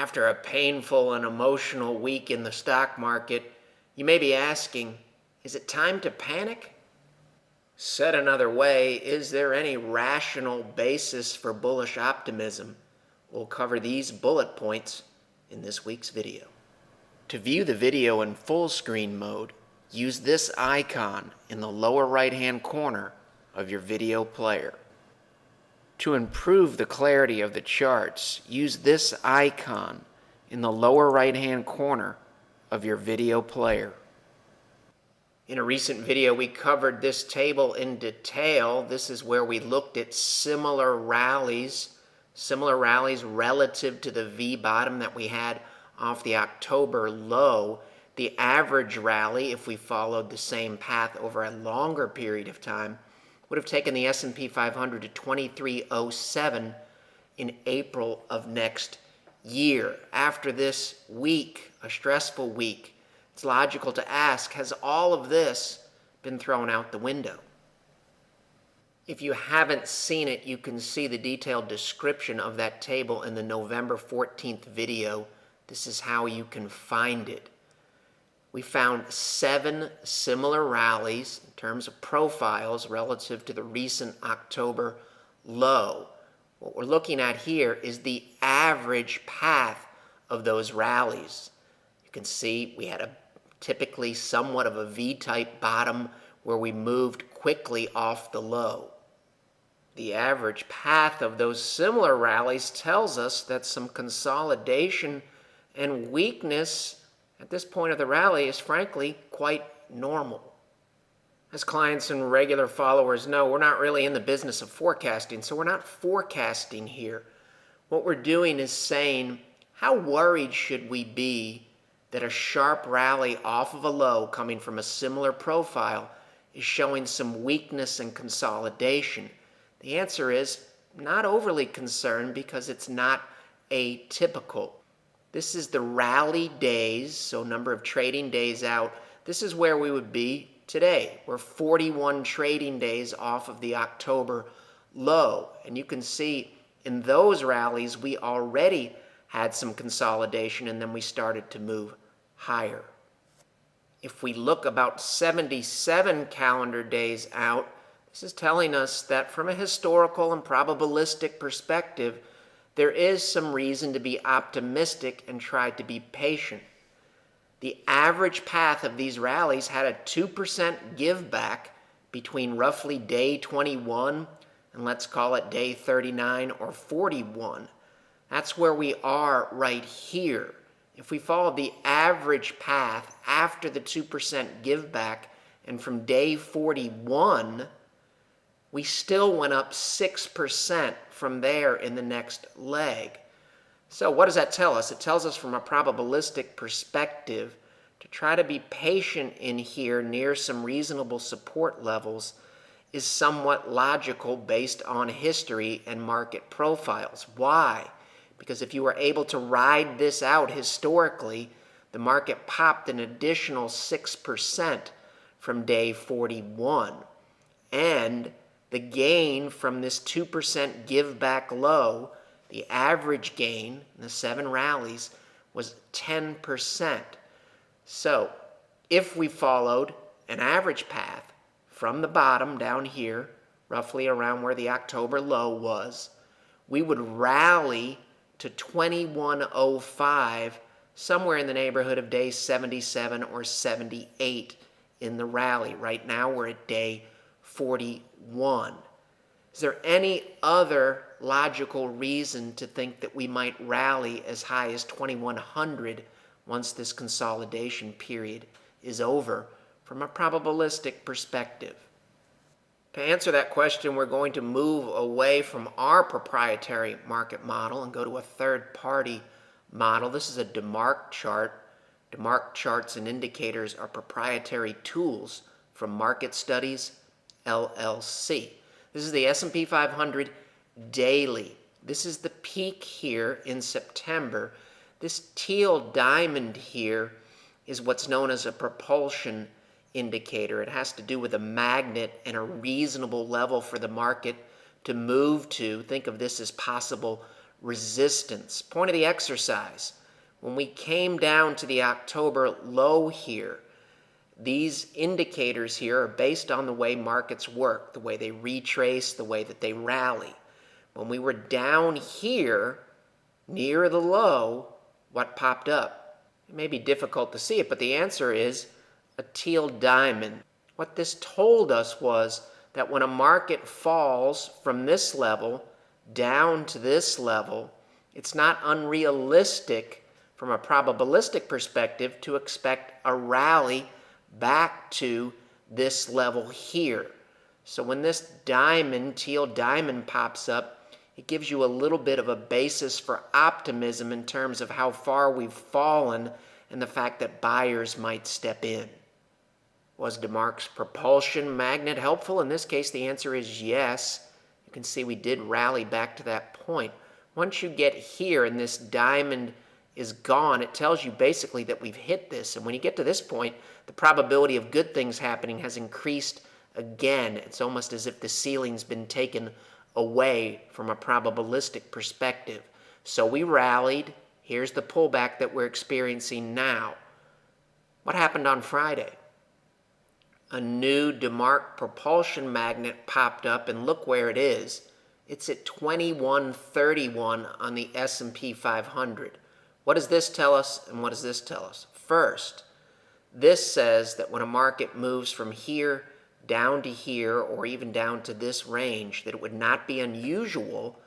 After a painful and emotional week in the stock market, you may be asking, is it time to panic? Said another way, is there any rational basis for bullish optimism? We'll cover these bullet points in this week's video. To view the video in full screen mode, use this icon in the lower right-hand corner of your video player. To improve the clarity of the charts, use this icon in the lower right-hand corner of your video player. In a recent video, we covered this table in detail. This is where we looked at similar rallies relative to the V bottom that we had off the October low. The average rally, if we followed the same path over a longer period of time, would have taken the S&P 500 to 2307 in April of next year. After this week, a stressful week, it's logical to ask, has all of this been thrown out the window? If you haven't seen it, you can see the detailed description of that table in the November 14th video. This is how you can find it. We found 7 similar rallies in terms of profiles relative to the recent October low. What we're looking at here is the average path of those rallies. You can see we had a typically somewhat of a V-type bottom where we moved quickly off the low. The average path of those similar rallies tells us that some consolidation and weakness at this point of the rally is frankly quite normal. As clients and regular followers know, we're not really in the business of forecasting, so we're not forecasting here. What we're doing is saying, how worried should we be that a sharp rally off of a low coming from a similar profile is showing some weakness and consolidation? The answer is not overly concerned because it's not atypical. This is the rally days, so number of trading days out. This is where we would be today. We're 41 trading days off of the October low. And you can see in those rallies, we already had some consolidation and then we started to move higher. If we look about 77 calendar days out, this is telling us that from a historical and probabilistic perspective, there is some reason to be optimistic and try to be patient. The average path of these rallies had a 2% give back between roughly day 21 and let's call it day 39 or 41. That's where we are right here. If we followed the average path after the 2% give back and from day 41, we still went up 6% from there in the next leg. So what does that tell us? It tells us from a probabilistic perspective to try to be patient in here near some reasonable support levels is somewhat logical based on history and market profiles. Why? Because if you were able to ride this out historically, the market popped an additional 6% from day 41. And the gain from this 2% give back low, the average gain in the 7 rallies was 10%. So if we followed an average path from the bottom down here, roughly around where the October low was, we would rally to 2105 somewhere in the neighborhood of day 77 or 78 in the rally. Right now we're at day 41. Is there any other logical reason to think that we might rally as high as 2100 once this consolidation period is over from a probabilistic perspective? To answer that question, we're going to move away from our proprietary market model and go to a third-party model. This is a DeMark chart. DeMark charts and indicators are proprietary tools from Market Studies LLC. This is the S&P 500 daily. This is the peak here in September. This teal diamond here is what's known as a propulsion indicator. It has to do with a magnet and a reasonable level for the market to move to. Think of this as possible resistance. Point of the exercise. When we came down to the October low here, these indicators here are based on the way markets work, the way they retrace, the way that they rally. When we were down here, near the low, what popped up? It may be difficult to see it, but the answer is a teal diamond. What this told us was that when a market falls from this level down to this level, it's not unrealistic from a probabilistic perspective to expect a rally back to this level here. So when this diamond, teal diamond, pops up, it gives you a little bit of a basis for optimism in terms of how far we've fallen and the fact that buyers might step in. Was DeMarc's propulsion magnet helpful? In this case, the answer is yes. You can see we did rally back to that point. Once you get here and this diamond is gone, it tells you basically that we've hit this. And when you get to this point, the probability of good things happening has increased again. It's almost as if the ceiling's been taken away from a probabilistic perspective. So we rallied. Here's the pullback that we're experiencing now. What happened on Friday? A new DeMarc propulsion magnet popped up, and look where it is. It's at 2131 on the S&P 500. What does this tell us, and what does this tell us? First, this says that when a market moves from here down to here, or even down to this range, that it would not be unusual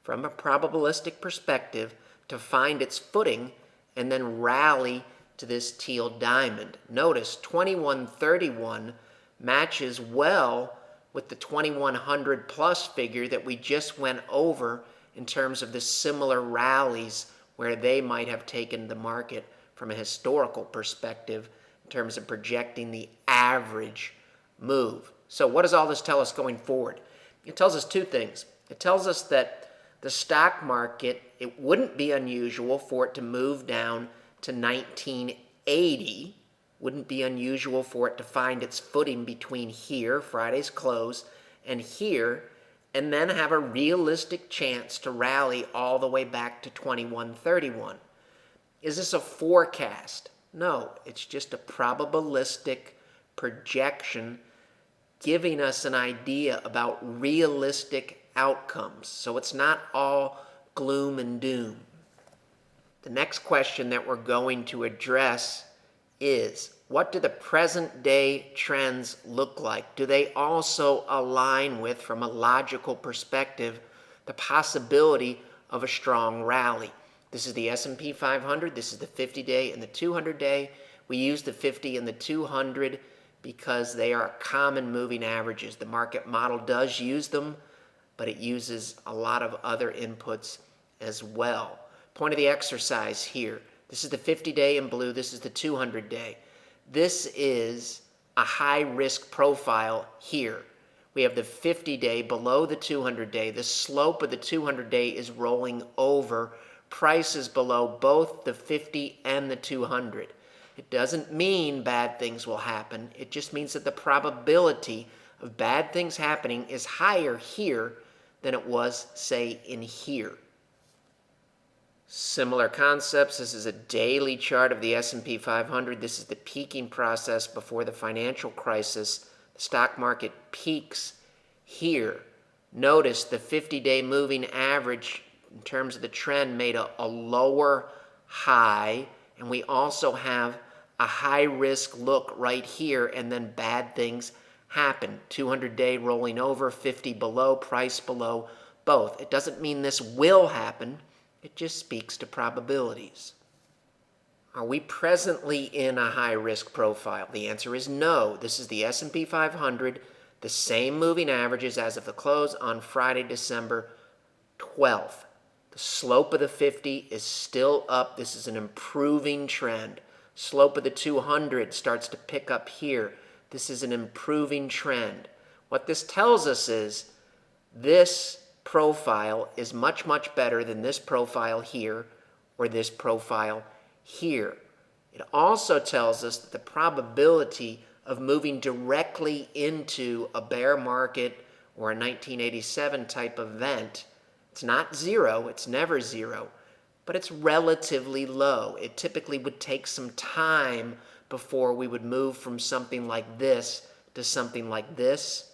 from a probabilistic perspective to find its footing and then rally to this teal diamond. Notice 2131 matches well with the 2100 plus figure that we just went over in terms of the similar rallies where they might have taken the market from a historical perspective in terms of projecting the average move. So what does all this tell us going forward? It tells us two things. It tells us that the stock market, it wouldn't be unusual for it to move down to 1980. Wouldn't be unusual for it to find its footing between here, Friday's close, and here, and then have a realistic chance to rally all the way back to 2131. Is this a forecast? No, it's just a probabilistic projection giving us an idea about realistic outcomes. So it's not all gloom and doom. The next question that we're going to address is, what do the present day trends look like? Do they also align with, from a logical perspective, the possibility of a strong rally? This is the S&P 500, this is the 50-day and the 200-day. We use the 50 and the 200 because they are common moving averages. The market model does use them, but it uses a lot of other inputs as well. Point of the exercise here. This is the 50-day in blue. This is the 200-day. This is a high-risk profile here. We have the 50-day below the 200-day. The slope of the 200-day is rolling over. Prices below both the 50 and the 200. It doesn't mean bad things will happen. It just means that the probability of bad things happening is higher here than it was, say, in here. Similar concepts. This is a daily chart of the S&P 500. This is the peaking process before the financial crisis. The stock market peaks here. Notice the 50-day moving average in terms of the trend made a lower high, and we also have a high-risk look right here, and then bad things happen. 200-day rolling over, 50 below, price below, both. It doesn't mean this will happen. It just speaks to probabilities. Are we presently in a high-risk profile? The answer is no. This is the S&P 500, the same moving averages as of the close on Friday, December 12th. The slope of the 50 is still up. This is an improving trend. Slope of the 200 starts to pick up here. This is an improving trend. What this tells us is this profile is much, much better than this profile here or this profile here. It also tells us that the probability of moving directly into a bear market or a 1987 type event It's not zero, it's never zero, but it's relatively low. It typically would take some time before we would move from something like this to something like this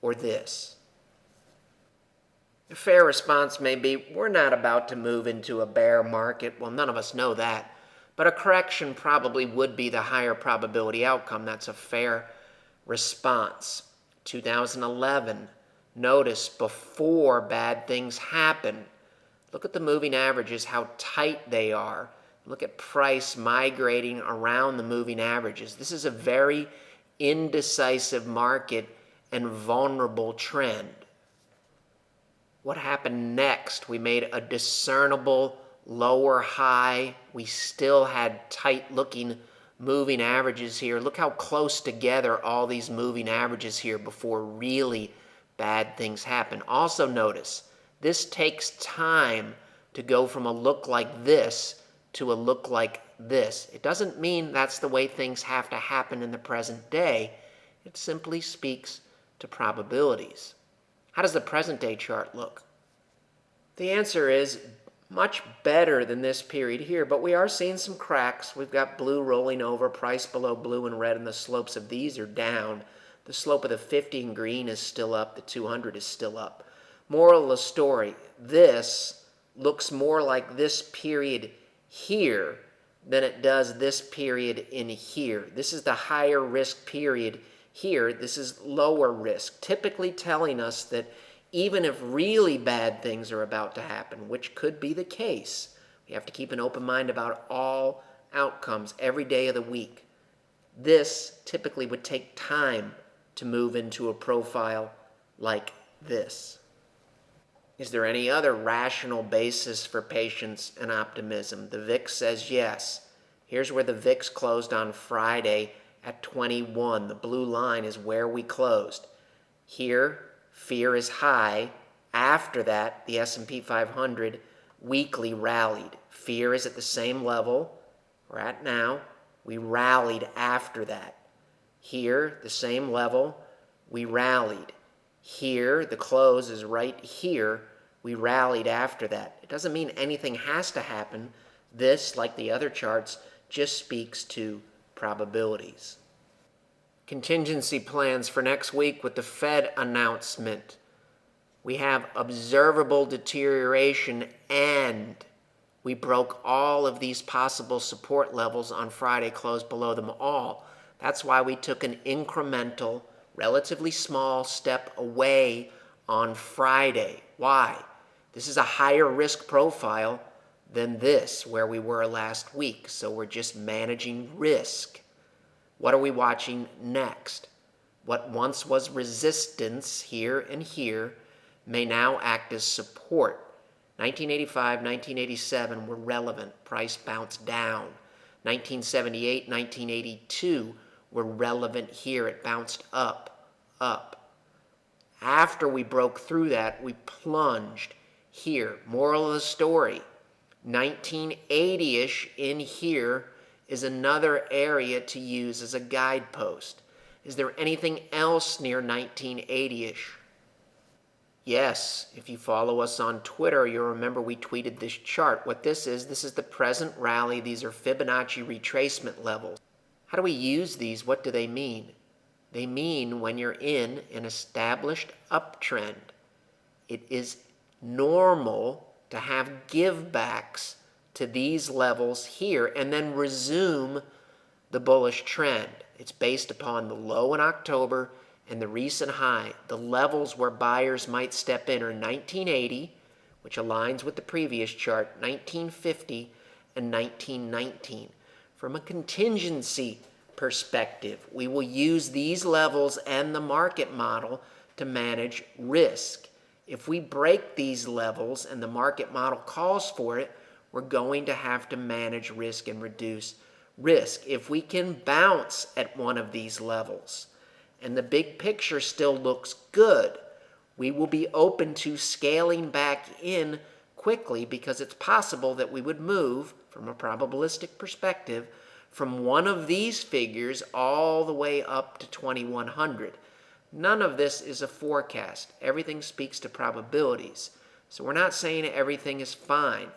or this. A fair response may be, we're not about to move into a bear market. Well, none of us know that. But a correction probably would be the higher probability outcome. That's a fair response. 2011, notice before bad things happen. Look at the moving averages, how tight they are. Look at price migrating around the moving averages. This is a very indecisive market and vulnerable trend. What happened next? We made a discernible lower high. We still had tight looking moving averages here. Look how close together all these moving averages here before really bad things happen. Also notice, this takes time to go from a look like this to a look like this. It doesn't mean that's the way things have to happen in the present day. It simply speaks to probabilities. How does the present day chart look? The answer is much better than this period here, but we are seeing some cracks. We've got blue rolling over, price below blue and red, and the slopes of these are down. The slope of the 50 in green is still up. The 200 is still up. Moral of the story, this looks more like this period here than it does this period in here. This is the higher risk period here. This is lower risk, typically telling us that even if really bad things are about to happen, which could be the case, we have to keep an open mind about all outcomes every day of the week. This typically would take time to move into a profile like this. Is there any other rational basis for patience and optimism? The VIX says yes. Here's where the VIX closed on Friday at 21. The blue line is where we closed. Here, fear is high. After that, the S&P 500 weekly rallied. Fear is at the same level we're at now. We rallied after that. Here, the same level, we rallied. Here, the close is right here. We rallied after that. It doesn't mean anything has to happen. This, like the other charts, just speaks to probabilities. Contingency plans for next week with the Fed announcement. We have observable deterioration and we broke all of these possible support levels on Friday, closed below them all. That's why we took an incremental, relatively small step away on Friday. Why? This is a higher risk profile than this, where we were last week. So we're just managing risk. What are we watching next? What once was resistance here and here may now act as support. 1985, 1987 were relevant. Price bounced down. 1978, 1982 were relevant here. It bounced up. After we broke through that, we plunged here. Moral of the story, 1980-ish in here is another area to use as a guidepost. Is there anything else near 1980-ish? Yes, if you follow us on Twitter, you'll remember we tweeted this chart. What this is the present rally. These are Fibonacci retracement levels. How do we use these? What do they mean? They mean when you're in an established uptrend, it is normal to have givebacks to these levels here and then resume the bullish trend. It's based upon the low in October and the recent high. The levels where buyers might step in are 1980, which aligns with the previous chart, 1950, and 1919. From a contingency perspective, we will use these levels and the market model to manage risk. If we break these levels and the market model calls for it, we're going to have to manage risk and reduce risk. If we can bounce at one of these levels and the big picture still looks good, we will be open to scaling back in quickly, because it's possible that we would move, from a probabilistic perspective, from one of these figures all the way up to 2100. None of this is a forecast. Everything speaks to probabilities. So we're not saying everything is fine.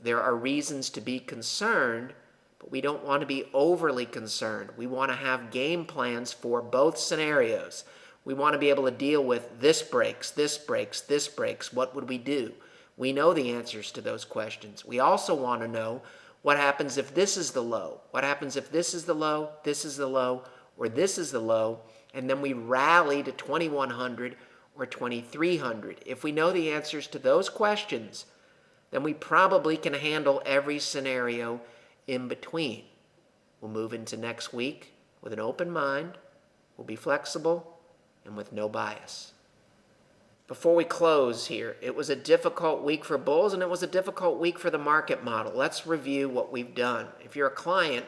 There are reasons to be concerned, but we don't want to be overly concerned. We want to have game plans for both scenarios. We want to be able to deal with this breaks, this breaks, this breaks. What would we do? We know the answers to those questions. We also want to know what happens if this is the low. What happens if this is the low, this is the low, or this is the low, and then we rally to 2100 or 2300. If we know the answers to those questions, then we probably can handle every scenario in between. We'll move into next week with an open mind. We'll be flexible and with no bias. Before we close here, it was a difficult week for bulls and it was a difficult week for the market model. Let's review what we've done. If you're a client,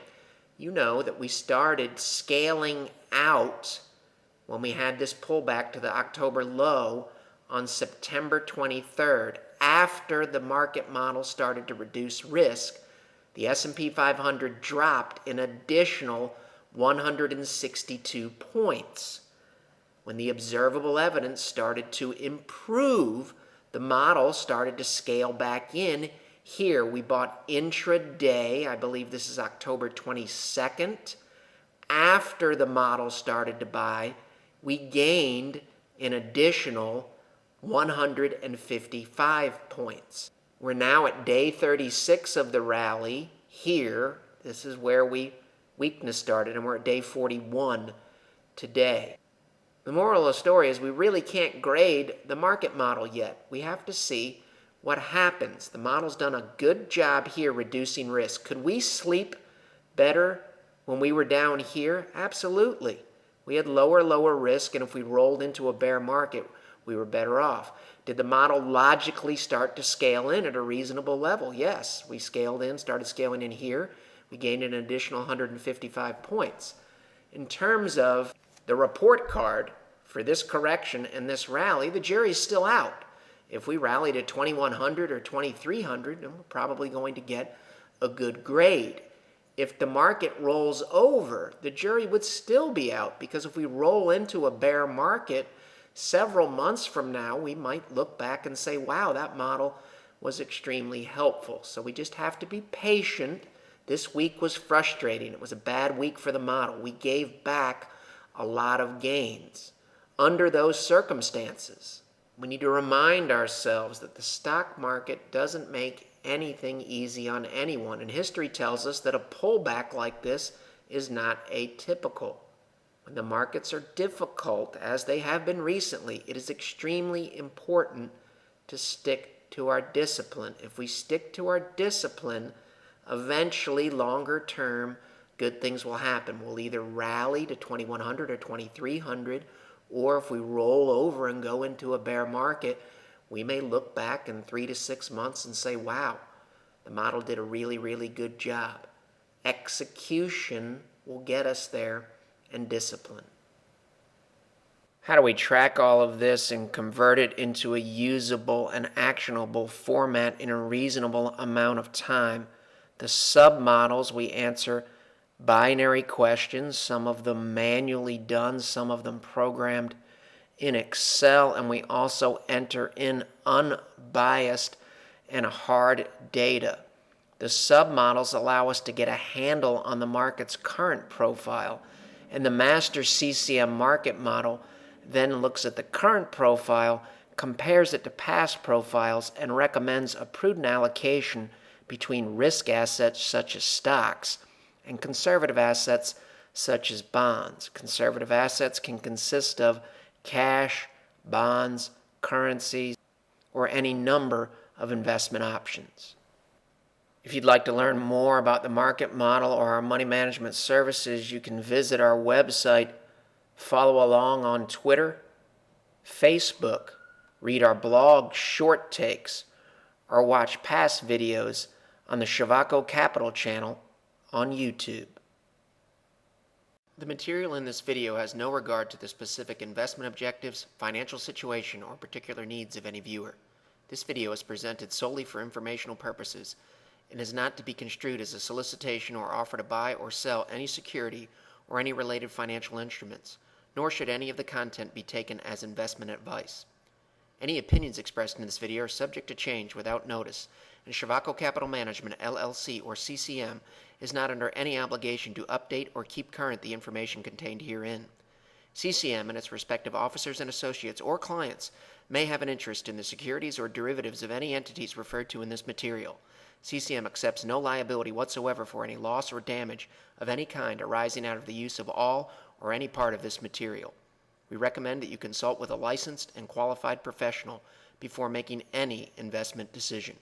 you know that we started scaling out when we had this pullback to the October low on September 23rd. After the market model started to reduce risk, the S&P 500 dropped an additional 162 points. When the observable evidence started to improve, the model started to scale back in. Here we bought intraday, I believe this is October 22nd. After the model started to buy, we gained an additional 155 points. We're now at day 36 of the rally. Here, this is where weakness started, and we're at day 41 today. The moral of the story is we really can't grade the market model yet. We have to see what happens. The model's done a good job here reducing risk. Could we sleep better when we were down here? Absolutely. We had lower risk, and if we rolled into a bear market, we were better off. Did the model logically start to scale in at a reasonable level? Yes. We scaled in, started scaling in here. We gained an additional 155 points. In terms of the report card for this correction and this rally, the jury's still out. If we rallied at 2100 or 2300, then we're probably going to get a good grade. If the market rolls over, the jury would still be out, because if we roll into a bear market several months from now, we might look back and say, wow, that model was extremely helpful. So we just have to be patient. This week was frustrating. It was a bad week for the model. We gave back a lot of gains. Under those circumstances, we need to remind ourselves that the stock market doesn't make anything easy on anyone. And history tells us that a pullback like this is not atypical. When the markets are difficult, as they have been recently, it is extremely important to stick to our discipline. If we stick to our discipline, eventually, longer term, good things will happen. We'll either rally to 2100 or 2300, or if we roll over and go into a bear market, we may look back in 3 to 6 months and say, wow, the model did a really good job. Execution will get us there, and discipline. How do we track all of this and convert it into a usable and actionable format in a reasonable amount of time? The submodels, we answer binary questions, some of them manually done, some of them programmed in Excel, and we also enter in unbiased and hard data. The submodels allow us to get a handle on the market's current profile, and the master CCM market model then looks at the current profile, compares it to past profiles, and recommends a prudent allocation between risk assets such as stocks and conservative assets such as bonds. Conservative assets can consist of cash, bonds, currencies, or any number of investment options. If you'd like to learn more about the market model or our money management services, you can visit our website, follow along on Twitter, Facebook, read our blog short takes, or watch past videos on the Shavaco Capital channel on YouTube. The material in this video has no regard to the specific investment objectives, financial situation, or particular needs of any viewer. This video is presented solely for informational purposes and is not to be construed as a solicitation or offer to buy or sell any security or any related financial instruments, nor should any of the content be taken as investment advice. Any opinions expressed in this video are subject to change without notice, and Shavaco Capital Management, LLC, or CCM, is not under any obligation to update or keep current the information contained herein. CCM and its respective officers and associates or clients may have an interest in the securities or derivatives of any entities referred to in this material. CCM accepts no liability whatsoever for any loss or damage of any kind arising out of the use of all or any part of this material. We recommend that you consult with a licensed and qualified professional before making any investment decision.